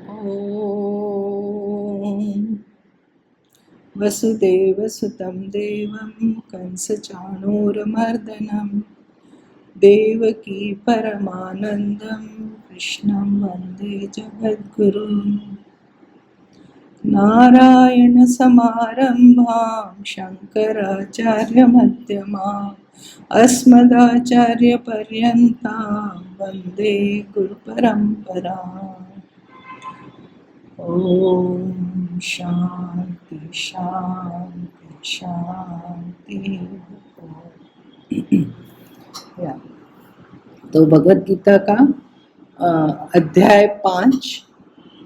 ॐ वसुदेवसुतं देवं कंसचाणूरमर्दनं देवकी परमानन्दं कृष्णं वन्दे जगद्गुरुं नारायणसमारम्भां शङ्कराचार्यमध्यमाम् अस्मदाचार्यपर्यन्तां वन्दे गुरुपरम्पराम्। ओम शांति शांति शांति। या तो भगवत गीता का अध्याय 5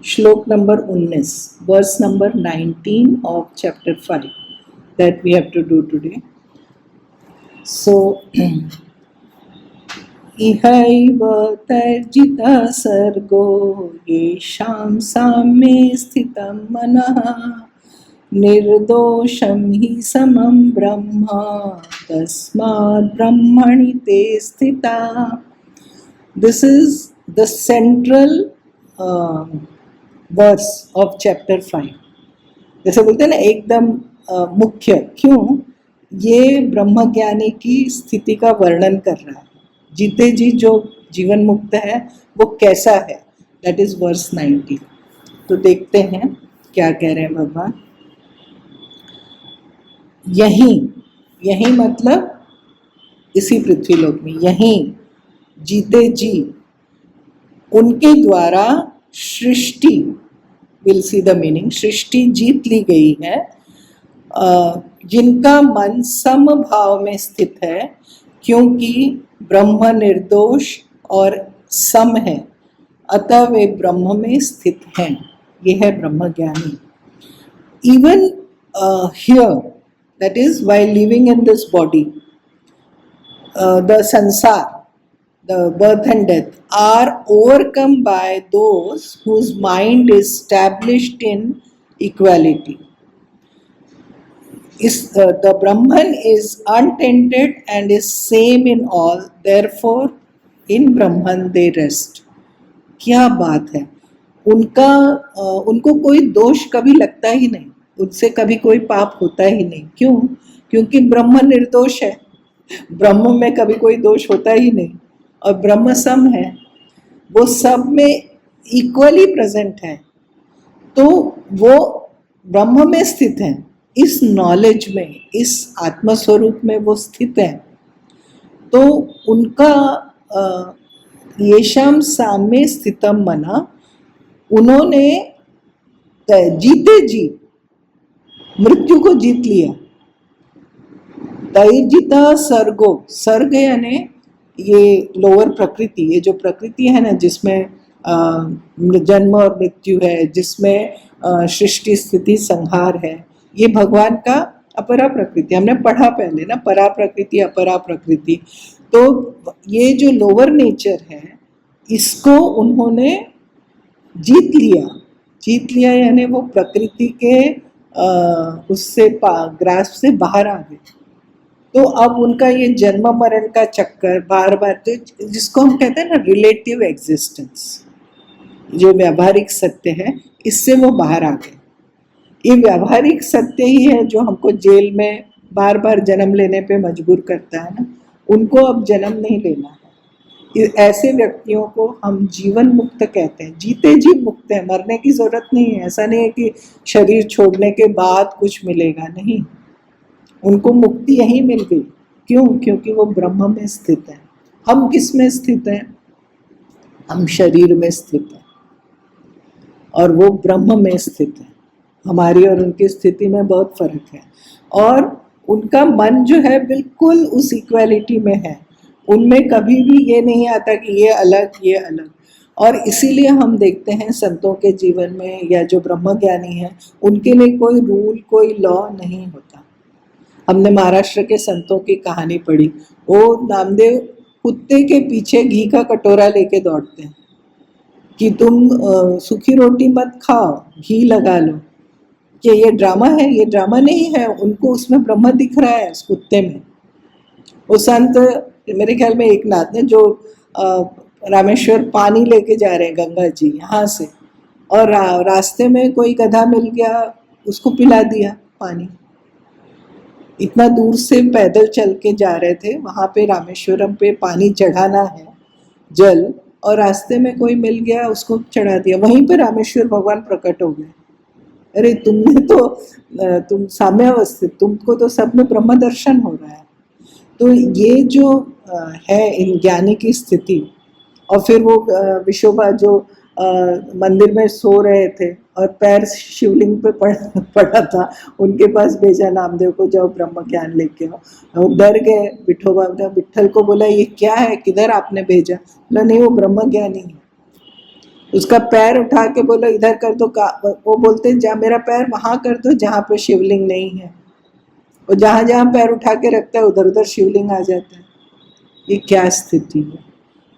श्लोक number 19 verse number 19 of chapter 5 that we have to do today. So इहैव तर्जितः सर्गो येषां साम्ये स्थितं मनः निर्दोषं हि समं ब्रह्म तस्माद् ब्रह्मणि ते स्थिता. This is the central verse of chapter 5. जैसे बोलते हैं ना एकदम मुख्य, क्यों? ये ब्रह्मज्ञानी की स्थिति का वर्णन कर रहा है. जीते जी जो जीवन मुक्त है वो कैसा है, दैट इज वर्स 19. तो देखते हैं क्या कह रहे हैं भगवान. यही मतलब इसी पृथ्वीलोक में, यही जीते जी उनके द्वारा सृष्टि, विल सी द मीनिंग, सृष्टि जीत ली गई है, जिनका मन समभाव में स्थित है, क्योंकि ब्रह्म निर्दोष और सम है, अतः वे ब्रह्म में स्थित हैं. ये है ब्रह्मज्ञानी. Even here, that is while living in this body, the संसार, the birth and death are overcome by those whose mind is established in equality. The Brahman is untainted and is same in all, therefore in Brahman they rest. क्या बात है. उनको कोई दोष कभी लगता ही नहीं, उनसे कभी कोई पाप होता ही नहीं. क्यों? क्योंकि ब्रह्म निर्दोष है, ब्रह्म में कभी कोई दोष होता ही नहीं, और ब्रह्म सम है, वो सब में इक्वली प्रेजेंट है. तो वो ब्रह्म में स्थित है, इस नॉलेज में, इस आत्मस्वरूप में वो स्थित है. तो उनका येषां साम्ये स्थितं मनः, उन्होंने जीते जी मृत्यु को जीत लिया. तैर्जितः सर्गो, सर्ग यानी ये लोअर प्रकृति, ये जो प्रकृति है ना जिसमें जन्म और मृत्यु है, जिसमें सृष्टि स्थिति संहार है, ये भगवान का अपरा प्रकृति. हमने पढ़ा पहले ना, परा प्रकृति अपरा प्रकृति. तो ये जो लोअर नेचर है, इसको उन्होंने जीत लिया यानी वो प्रकृति के उससे ग्रास्प से बाहर आ गए. तो अब उनका ये जन्म मरण का चक्कर बार बार, तो जिसको हम कहते हैं ना रिलेटिव एग्जिस्टेंस, जो व्यावहारिक सत्य है, इससे वो बाहर आ गए. ये व्यावहारिक सत्य ही है जो हमको जेल में बार बार जन्म लेने पे मजबूर करता है ना. उनको अब जन्म नहीं लेना है. ऐसे व्यक्तियों को हम जीवन मुक्त कहते हैं. जीते जी मुक्त है, मरने की जरूरत नहीं है. ऐसा नहीं है कि शरीर छोड़ने के बाद कुछ मिलेगा, नहीं. उनको मुक्ति यही मिल गई. क्यों? क्योंकि वो ब्रह्म में स्थित है. हम किस में स्थित हैं? हम शरीर में स्थित हैं, और वो ब्रह्म में स्थित है. हमारी और उनकी स्थिति में बहुत फर्क है. और उनका मन जो है बिल्कुल उस इक्वालिटी में है. उनमें कभी भी ये नहीं आता कि ये अलग, ये अलग. और इसीलिए हम देखते हैं संतों के जीवन में, या जो ब्रह्मज्ञानी हैं, उनके लिए कोई रूल, कोई लॉ नहीं होता. हमने महाराष्ट्र के संतों की कहानी पढ़ी. वो नामदेव कुत्ते के पीछे घी का कटोरा लेके दौड़ते हैं कि तुम सूखी रोटी मत खाओ, घी लगा लो. कि ये ड्रामा है? ये ड्रामा नहीं है. उनको उसमें ब्रह्म दिख रहा है उस कुत्ते में. वो संत, मेरे ख्याल में एक नाथ ने, जो रामेश्वर पानी लेके जा रहे हैं गंगा जी यहाँ से, और रास्ते में कोई गधा मिल गया, उसको पिला दिया पानी। इतना दूर से पैदल चल के जा रहे थे, वहाँ पे रामेश्वरम पे पानी चढ़ाना है, जल, और रास्ते में कोई मिल गया, उसको चढ़ा दिया। वहीं पे रामेश्वर भगवान प्रकट हो गए। अरे तुमने तो तुम साम्यावस्थित, तुमको तो सब में ब्रह्म दर्शन हो रहा है। तो ये जो है इन ज्ञानी की स्थिति। और फिर वो विशोबा जो मंदिर में सो रहे थे और पैर शिवलिंग पे पड़ा था, उनके पास भेजा नामदेव को, जाओ ब्रह्म ज्ञान लेके आओ। वो डर गए। विठोबा ने विट्ठल को बोला ये क्या है, किधर आपने भेजा? बोला नहीं, वो ब्रह्म ज्ञानी है। उसका पैर उठा के बोला इधर कर दो। वो बोलते जा मेरा पैर वहां कर दो जहाँ पे शिवलिंग नहीं है। और जहाँ जहाँ पैर उठा के रखता है उधर उधर शिवलिंग आ जाता है। ये क्या स्थिति है?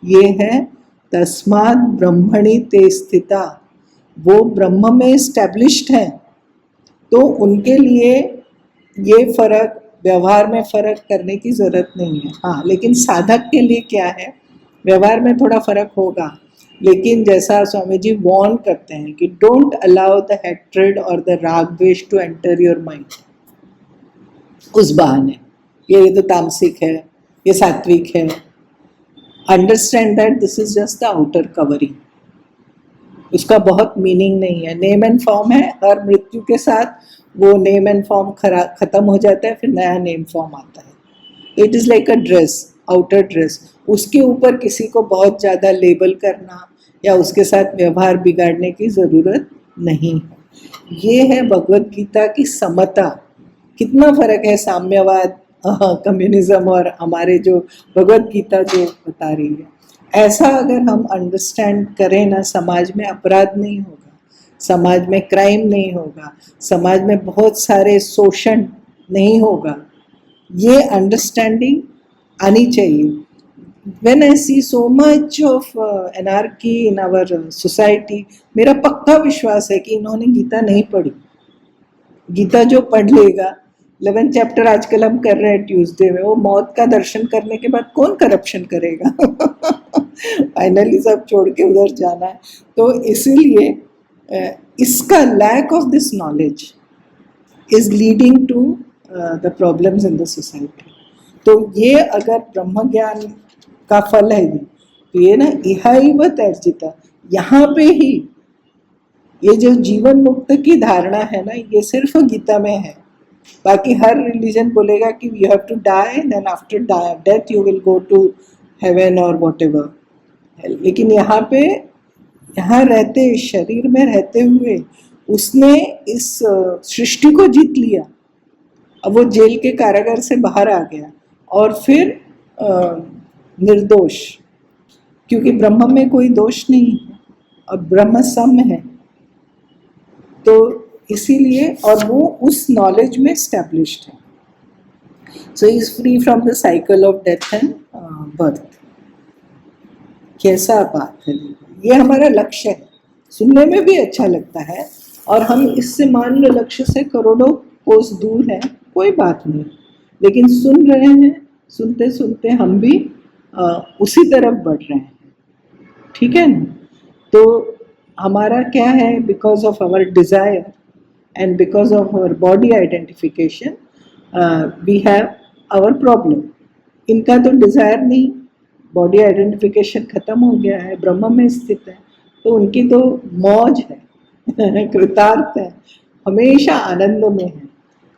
ये है तस्मात् ब्रह्मणि ते स्थिता। वो ब्रह्म में स्टैब्लिश्ड है, तो उनके लिए ये फर्क, व्यवहार में फर्क करने की जरूरत नहीं है। हाँ, लेकिन साधक के लिए क्या है, व्यवहार में थोड़ा फर्क होगा। लेकिन जैसा स्वामी जी वॉर्न करते हैं कि डोंट अलाउ द हैट्रेड और द राग द्वेष टू एंटर योर माइंड। उस बहाने ये तो तामसिक है, ये सात्विक है। Understand that this is just the outer covering, उसका बहुत मीनिंग नहीं है। नेम एंड फॉर्म है, हर मृत्यु के साथ वो नेम एंड फॉर्म खत्म हो जाता है, फिर नया नेम फॉर्म आता है। It is like a dress, outer dress. उसके ऊपर किसी को बहुत ज़्यादा लेबल करना या उसके साथ व्यवहार बिगाड़ने की ज़रूरत नहीं है। ये है भगवत गीता की समता। कितना फर्क है साम्यवाद, कम्युनिज्म और हमारे जो भगवत गीता जो बता रही है। ऐसा अगर हम अंडरस्टैंड करें ना, समाज में अपराध नहीं होगा, समाज में क्राइम नहीं होगा, समाज में बहुत सारे शोषण नहीं होगा। ये अंडरस्टैंडिंग आनी चाहिए। When I see so much of anarchy in our society, मेरा पक्का विश्वास है कि इन्होंने गीता नहीं पढ़ी। गीता जो पढ़ लेगा, 11th चैप्टर आजकल हम कर रहे हैं ट्यूसडे में, वो मौत का दर्शन करने के बाद कौन करप्शन करेगा? फाइनली सब छोड़ के उधर जाना है। तो इसीलिए इसका lack of this knowledge is leading to the problems in the society. तो ये अगर ब्रह्म ज्ञान का फल है तो ये ना इहैव तैर्जिता, यहाँ पे ही ये जो जीवन मुक्त की धारणा है ना, ये सिर्फ गीता में है। बाकी हर रिलीजन बोलेगा कि you have to die, then after death you will go to heaven और व्हाटएवर। लेकिन यहाँ पे, यहाँ रहते, शरीर में रहते हुए उसने इस सृष्टि को जीत लिया। अब वो जेल के कारागार से बाहर आ गया और फिर निर्दोष, क्योंकि ब्रह्म में कोई दोष नहीं है और ब्रह्म सम है। तो इसीलिए, और वो उस नॉलेज में स्टैब्लिश्ड है। So is free from the cycle of death and birth. कैसा बात है, ये हमारा लक्ष्य है। सुनने में भी अच्छा लगता है, और हम इससे मान लो लक्ष्य से करोड़ों कोस दूर हैं, कोई बात नहीं, लेकिन सुन रहे हैं, सुनते सुनते हम भी उसी तरफ बढ़ रहे हैं। ठीक है ना? तो हमारा क्या है, because of our desire and because of our body identification we have our problem. इनका तो डिज़ायर नहीं, बॉडी आइडेंटिफिकेशन खत्म हो गया है, ब्रह्म में स्थित है, तो उनकी तो मौज है, कृतार्थ है, हमेशा आनंद में है।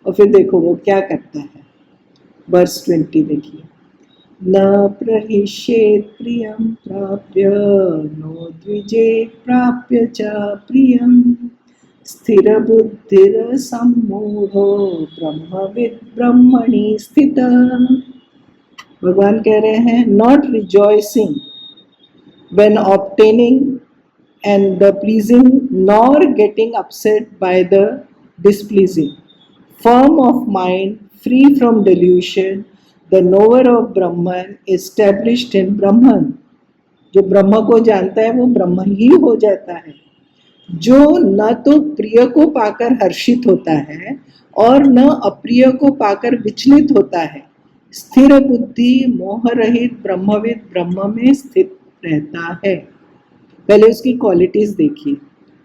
और फिर देखो वो क्या करता है, वर्स 20 देखिए। न प्रहिष्येत् प्रियं प्राप्य, नो द्विजेत् प्राप्य च प्रियं, स्थिर बुद्धिर सम्मूढ़ो ब्रह्मविद् ब्रह्मणि स्थितः। भगवान कह रहे हैं, not rejoicing when obtaining and the pleasing, nor getting upset by the displeasing, firm of mind, free from delusion, the knower of Brahman established in Brahman। जो ब्रह्म को जानता है वो ब्रह्म ही हो जाता है। जो न तो प्रिय को पाकर हर्षित होता है और न अप्रिय को पाकर विचलित होता है, स्थिर बुद्धि मोह रहित ब्रह्मविद ब्रह्म में स्थित रहता है। पहले उसकी क्वालिटीज देखिए।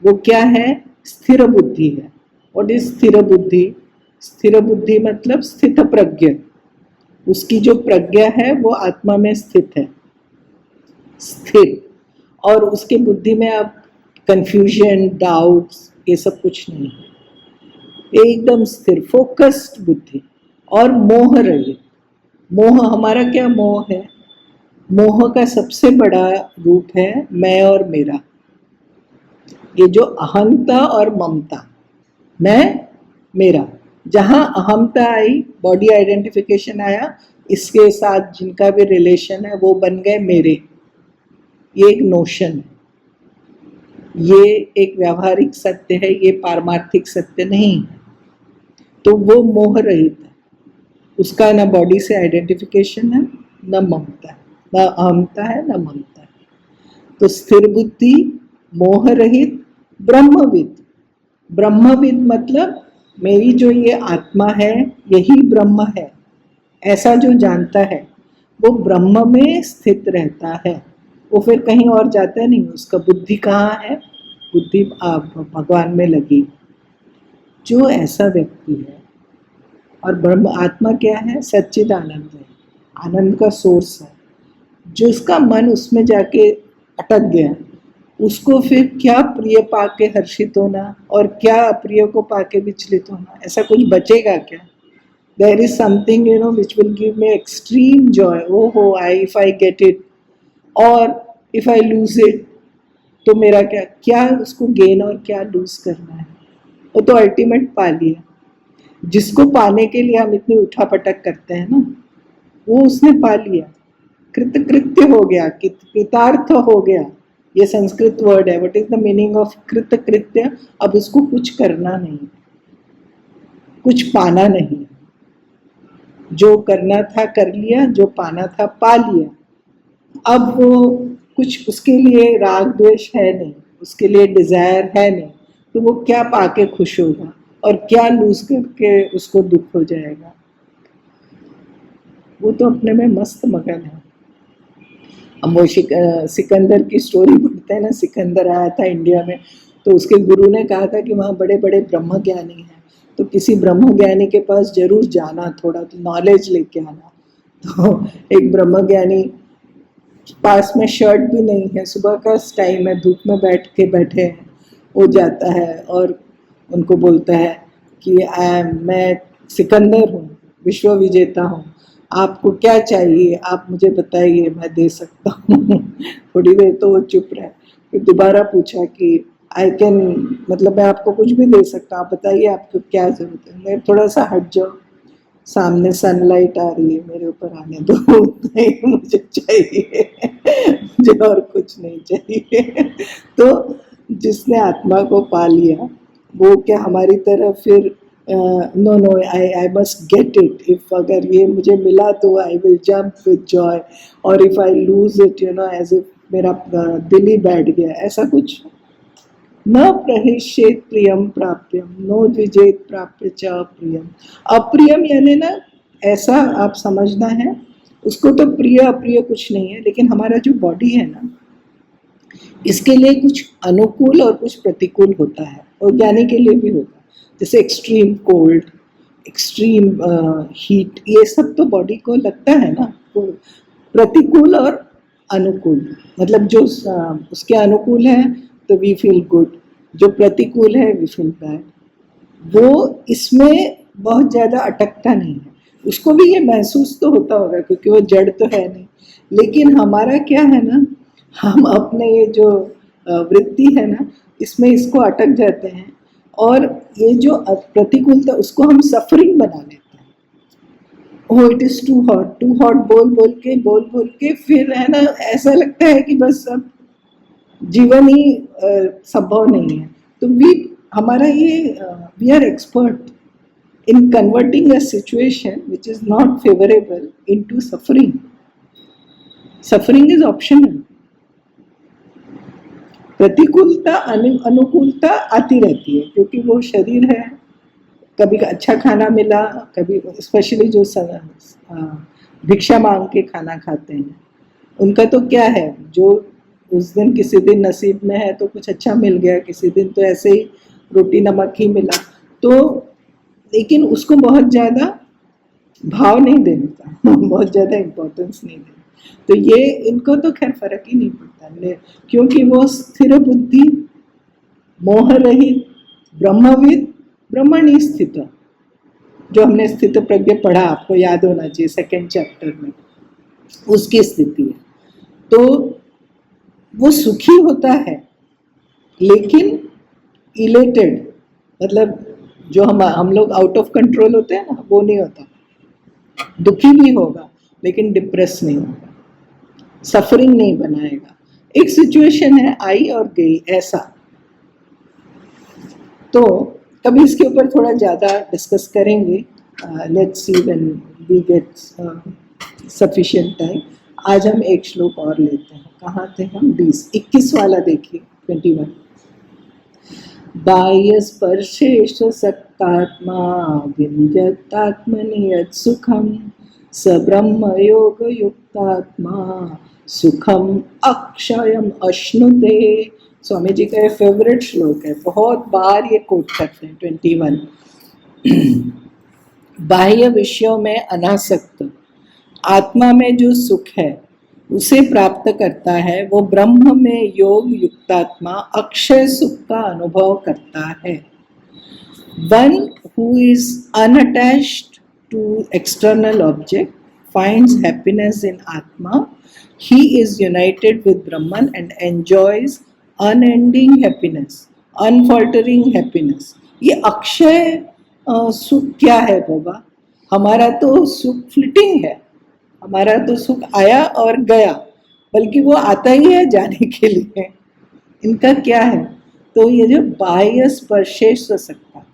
वो क्या है? स्थिर बुद्धि है। व्हाट इज स्थिर बुद्धि? स्थिर बुद्धि मतलब स्थित प्रज्ञ। उसकी जो प्रज्ञा है वो आत्मा में स्थित है, स्थिर। और उसके बुद्धि में आप कंफ्यूजन, डाउट्स, ये सब कुछ नहीं है, एकदम स्थिर, फोकस्ड बुद्धि। और मोह रहित। मोह, हमारा क्या मोह है? मोह का सबसे बड़ा रूप है मैं और मेरा। ये जो अहंता और ममता, मैं मेरा, जहाँ अहमता आई, बॉडी आइडेंटिफिकेशन आया, इसके साथ जिनका भी रिलेशन है वो बन गए मेरे। ये एक नोशन है, ये एक व्यावहारिक सत्य है, ये पारमार्थिक सत्य नहीं है। तो वो मोह रहित है, उसका ना बॉडी से आइडेंटिफिकेशन है, न ममता है, न अहमता है, न ममता है। तो स्थिर बुद्धि, मोह रहित, ब्रह्मविद। ब्रह्मविद मतलब मेरी जो ये आत्मा है यही ब्रह्म है, ऐसा जो जानता है वो ब्रह्म में स्थित रहता है। वो फिर कहीं और जाता नहीं। उसका बुद्धि कहाँ है? बुद्धि भगवान में लगी। जो ऐसा व्यक्ति है, और ब्रह्म आत्मा क्या है? सच्चिद आनंद है, आनंद का सोर्स है। जो इसका मन उसमें जाके अटक गया, उसको फिर क्या प्रिय पाके हर्षित होना और क्या अप्रिय को पाके विचलित होना, ऐसा कुछ बचेगा क्या? There is something, which will give me extreme joy. Oh, if I get it, or if I lose it, तो मेरा क्या क्या उसको गेन और क्या लूज करना है? वो तो अल्टीमेट पा लिया। जिसको पाने के लिए हम इतनी उठापटक करते हैं ना, वो उसने पा लिया, कृतकृत्य हो गया, कृतार्थ हो गया। ये संस्कृत वर्ड है। What is the meaning of कृतकृत्य? अब उसको कुछ करना नहीं, कुछ पाना नहीं, जो करना था कर लिया, जो पाना था पा लिया। अब वो कुछ उसके लिए राग द्वेष है नहीं, उसके लिए डिजायर है नहीं, तो वो क्या पाके खुश होगा और क्या लूज करके उसको दुख हो जाएगा? वो तो अपने में मस्त मगन है। हम वो सिकंदर की स्टोरी पढ़ते हैं ना, सिकंदर आया था इंडिया में, तो उसके गुरु ने कहा था कि वहाँ बड़े बड़े ब्रह्म ज्ञानी हैं, तो किसी ब्रह्म ज्ञानी के पास जरूर जाना, थोड़ा तो नॉलेज लेके आना। तो एक ब्रह्म ज्ञानी, पास में शर्ट भी नहीं है, सुबह का टाइम है, धूप में बैठे हैं, वो जाता है और उनको बोलता है कि मैं सिकंदर हूँ, विश्व विजेता हूँ, आपको क्या चाहिए, आप मुझे बताइए, मैं दे सकता हूँ। थोड़ी देर तो वो चुप रहे, फिर दोबारा पूछा कि आई कैन, मतलब मैं आपको कुछ भी दे सकता हूँ, आप बताइए आपको क्या जरूरत है। मैं थोड़ा सा हट जाओ, सामने सनलाइट आ रही है, मेरे ऊपर आने दो, उतना ही मुझे चाहिए, मुझे और कुछ नहीं चाहिए। तो जिसने आत्मा को पा लिया वो क्या हमारी तरफ फिर no no I must get it, if अगर ये मुझे मिला तो I will jump with joy, और if I lose it as if मेरा दिल ही बैठ गया, ऐसा कुछ। न प्रहिष्येत प्रियम प्राप्यम, नो द्विजेत प्राप्य च अप्रियम। अप्रियम यानी ना, ऐसा आप समझना है, उसको तो प्रिय अप्रिय कुछ नहीं है, लेकिन हमारा जो बॉडी है ना, इसके लिए कुछ अनुकूल और कुछ प्रतिकूल होता है, और ज्ञानी के लिए भी होता है। जैसे एक्सट्रीम कोल्ड, एक्सट्रीम हीट, ये सब तो बॉडी को लगता है ना। तो प्रतिकूल और अनुकूल, मतलब जो उसके अनुकूल है तो वी फील गुड, जो प्रतिकूल है वी फील बैड। वो इसमें बहुत ज़्यादा अटकता नहीं है, उसको भी ये महसूस तो होता होगा क्योंकि वो जड़ तो है नहीं। लेकिन हमारा क्या है ना, हम अपने ये जो वृत्ति है ना, इसमें इसको अटक जाते हैं, और ये जो प्रतिकूलता उसको हम सफरिंग बना लेते हैं। Oh it is too hot बोल बोल के फिर है ना, ऐसा लगता है कि बस अब जीवन ही संभव नहीं है। तो हमारा ये we are expert in converting a situation which is not favorable into suffering. Suffering is optional. प्रतिकूलता अनुकूलता आती रहती है क्योंकि वो शरीर है। कभी अच्छा खाना मिला, कभी स्पेशली जो भिक्षा मांग के खाना खाते हैं, उनका तो क्या है, जो उस दिन किसी दिन नसीब में है तो कुछ अच्छा मिल गया, किसी दिन तो ऐसे ही रोटी नमक ही मिला, तो लेकिन उसको बहुत ज़्यादा भाव नहीं देने का, बहुत ज़्यादा इम्पोर्टेंस नहीं देना। तो ये इनको तो खैर फर्क ही नहीं पड़ता, क्योंकि वो स्थिर बुद्धि, मोह रहित, ब्रह्मविद, ब्रह्मणी स्थित, जो हमने स्थित प्रज्ञ पढ़ा, आपको याद होना चाहिए सेकंड चैप्टर में, उसकी स्थिति है। तो वो सुखी होता है लेकिन इलेटेड, मतलब जो हम लोग आउट ऑफ कंट्रोल होते हैं ना, वो नहीं होता। दुखी भी होगा लेकिन डिप्रेस नहीं होगा, सफरिंग नहीं बनाएगा। एक सिचुएशन है, आई और गई, ऐसा। तो कभी इसके ऊपर थोड़ा ज़्यादा डिस्कस करेंगे, let's see when we get sufficient time. आज हम एक श्लोक और लेते हैं। कहाँ थे हम? 21 वाला देखिए, 21। बाह्य स्पर्शेश सक्तात्मा विन्दत्यात्मनि यत् सुखम स ब्रह्म योग युक्तात्मा सुखम अक्षयम अश्नुते। स्वामी जी का फेवरेट श्लोक है, बहुत बार ये कोट करते हैं। 21। बाह्य विषयों में अनासक्त आत्मा में जो सुख है उसे प्राप्त करता है, वो ब्रह्म में योग युक्तात्मा अक्षय सुख का अनुभव करता है। One who is unattached to external object finds happiness in Atma. He is united with Brahman and enjoys unending happiness, unfaltering happiness. ये अक्षय सुख क्या है बाबा? हमारा तो सुख फ्लिटिंग है, हमारा तो सुख आया और गया, बल्कि वो आता ही है जाने के लिए। इनका क्या है? तो ये जो बाह्य स्पर्शेश सकता,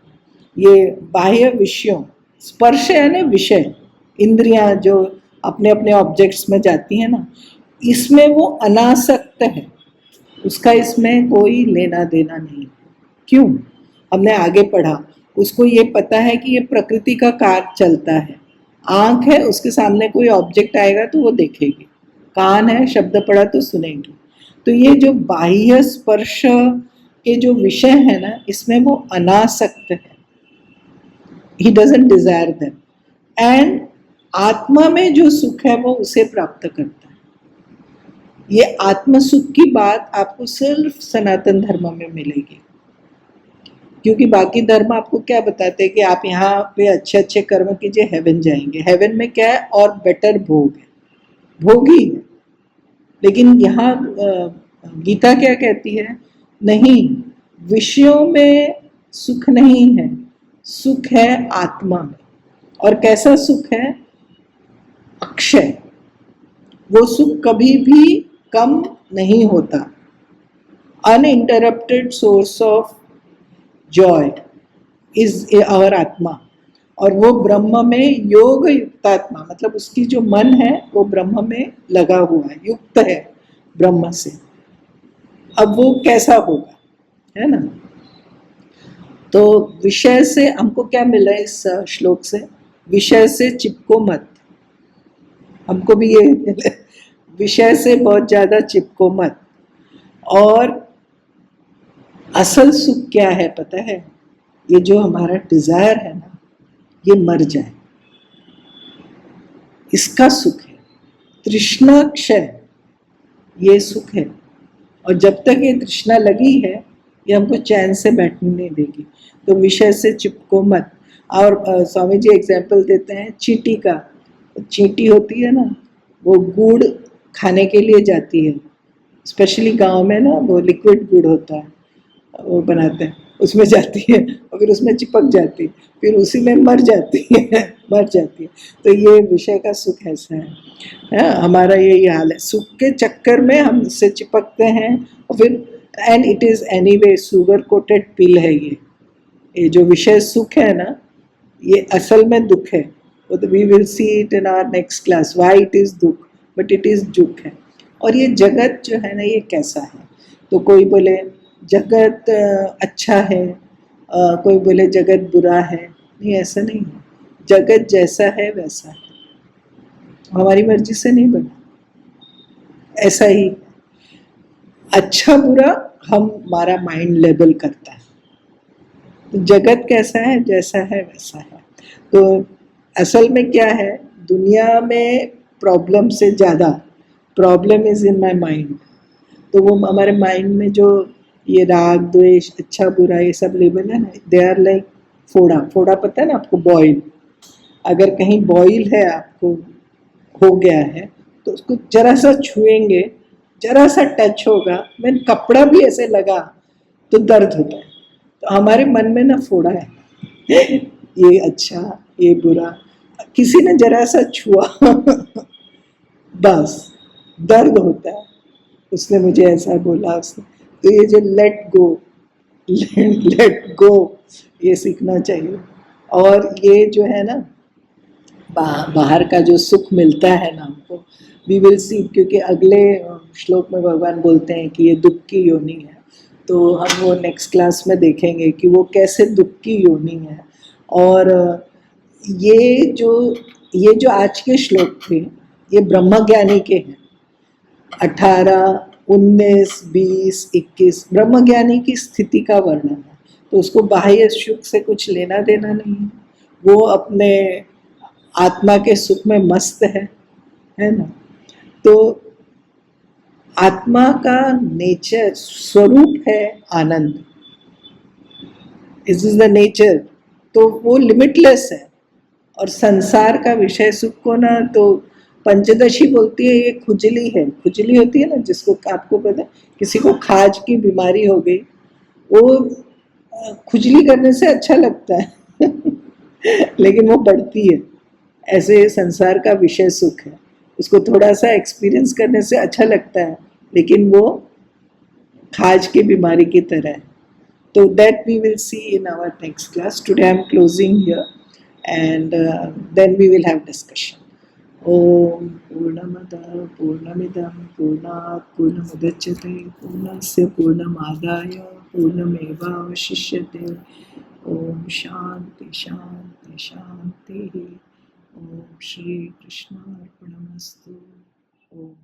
ये बाह्य विषयों, स्पर्श यानी विषय, इंद्रियां जो अपने अपने ऑब्जेक्ट्स में जाती हैं ना, इसमें वो अनासक्त है, उसका इसमें कोई लेना देना नहीं। क्यों? हमने आगे पढ़ा, उसको ये पता है कि ये प्रकृति का कार्य चलता है। आँख है, उसके सामने कोई ऑब्जेक्ट आएगा तो वो देखेगी, कान है, शब्द पढ़ा तो सुनेंगी। तो ये जो बाह्य स्पर्श के जो विषय है ना, इसमें वो अनासक्त है, he doesn't desire them, and आत्मा में जो सुख है वो उसे प्राप्त करता है। ये आत्म सुख की बात आपको सिर्फ सनातन धर्म में मिलेगी, क्योंकि बाकी धर्म आपको क्या बताते हैं कि आप यहाँ पे अच्छे अच्छे कर्म कीजिए, हेवन जाएंगे। हेवन में क्या है? और बेटर भोग है, भोग ही है। लेकिन यहाँ गीता क्या कहती है? नहीं, विषयों में सुख नहीं है, सुख है आत्मा में। और कैसा सुख है? अक्षय। वो सुख कभी भी कम नहीं होता। Uninterrupted source of joy is our atma. और वो ब्रह्म में योग युक्तात्मा, मतलब उसकी जो मन है वो ब्रह्म में लगा हुआ है, युक्त है ब्रह्म से। अब वो कैसा होगा, है ना? तो विषय से हमको क्या मिला इस श्लोक से? विषय से चिपको मत। हमको भी ये विषय से बहुत ज्यादा चिपको मत। और असल सुख क्या है पता है? ये जो हमारा डिजायर है ना, ये मर जाए, इसका सुख है। तृष्णा क्षय, ये सुख है। और जब तक ये तृष्णा लगी है, ये हमको चैन से बैठने नहीं देगी। तो विषय से चिपको मत। और स्वामी जी एग्जाम्पल देते हैं चींटी का। चींटी होती है ना, वो गुड़ खाने के लिए जाती है, स्पेशली गांव में ना, वो लिक्विड गुड़ होता है, वो बनाते हैं, उसमें जाती है और फिर उसमें चिपक जाती है, फिर उसी में मर जाती है मर जाती है। तो ये विषय का सुख ऐसा है, हमारा यही हाल है। सुख के चक्कर में हम इससे चिपकते हैं और फिर and it is anyway sugar coated pill है ये जो विषय सुख है ना, ये असल में दुख है। We will see it in our next class why it is dukh, but it is dukh है। और ये जगत जो है ना, ये कैसा है? तो कोई बोले जगत अच्छा है, कोई बोले जगत बुरा है। नहीं, ऐसा नहीं है। जगत जैसा है वैसा है, हमारी मर्जी से नहीं बना, ऐसा ही। अच्छा बुरा हम हमारा माइंड लेबल करता है। तो जगत कैसा है, जैसा है वैसा है। तो असल में क्या है, दुनिया में प्रॉब्लम से ज़्यादा problem is in my mind. तो वो हमारे माइंड में जो ये राग द्वेष अच्छा बुरा ये सब लेबल है ना, दे आर लाइक फोड़ा। फोड़ा पता है ना आपको, बॉयल। अगर कहीं बॉयल है आपको हो गया है तो उसको जरा सा छुएंगे, जरा सा टच होगा, मैंने कपड़ा भी ऐसे लगा तो दर्द होता है। तो हमारे मन में ना फोड़ा है ये अच्छा ये बुरा, किसी ने जरा सा छुआ बस दर्द होता है। उसने मुझे ऐसा बोला, उसने। तो ये जो लेट गो ये सीखना चाहिए। और ये जो है ना, बाहर का जो सुख मिलता है ना हमको, वी विल सी, क्योंकि अगले श्लोक में भगवान बोलते हैं कि ये दुख की योनि है। तो हम वो नेक्स्ट क्लास में देखेंगे कि वो कैसे दुख की योनि है। और ये जो ये जो आज के श्लोक थे ये ब्रह्मज्ञानी के हैं। 18, 19, 20, 21 ब्रह्मज्ञानी की स्थिति का वर्णन है। तो उसको बाह्य सुख से कुछ लेना देना नहीं है, वो अपने आत्मा के सुख में मस्त है ना। तो आत्मा का नेचर स्वरूप है आनंद, इज द नेचर। तो वो लिमिटलेस है। और संसार का विषय सुख को ना, तो पंचदशी बोलती है ये खुजली है। खुजली होती है ना, जिसको आपको पता है, किसी को खाज की बीमारी हो गई, वो खुजली करने से अच्छा लगता है लेकिन वो बढ़ती है। ऐसे संसार का विषय सुख है, उसको थोड़ा सा एक्सपीरियंस करने से अच्छा लगता है, लेकिन वो खाज की बीमारी की तरह है। So that we will see in our next class. Today I am closing here, and then we will have discussion. Om Purnamada Purnamidam Purnat Purnamudachyate Purnasya Purnamadaya Purnamevavashishyate. Om Shanti Shanti Shanti. Om Shri Krishna Arpanamastu. Om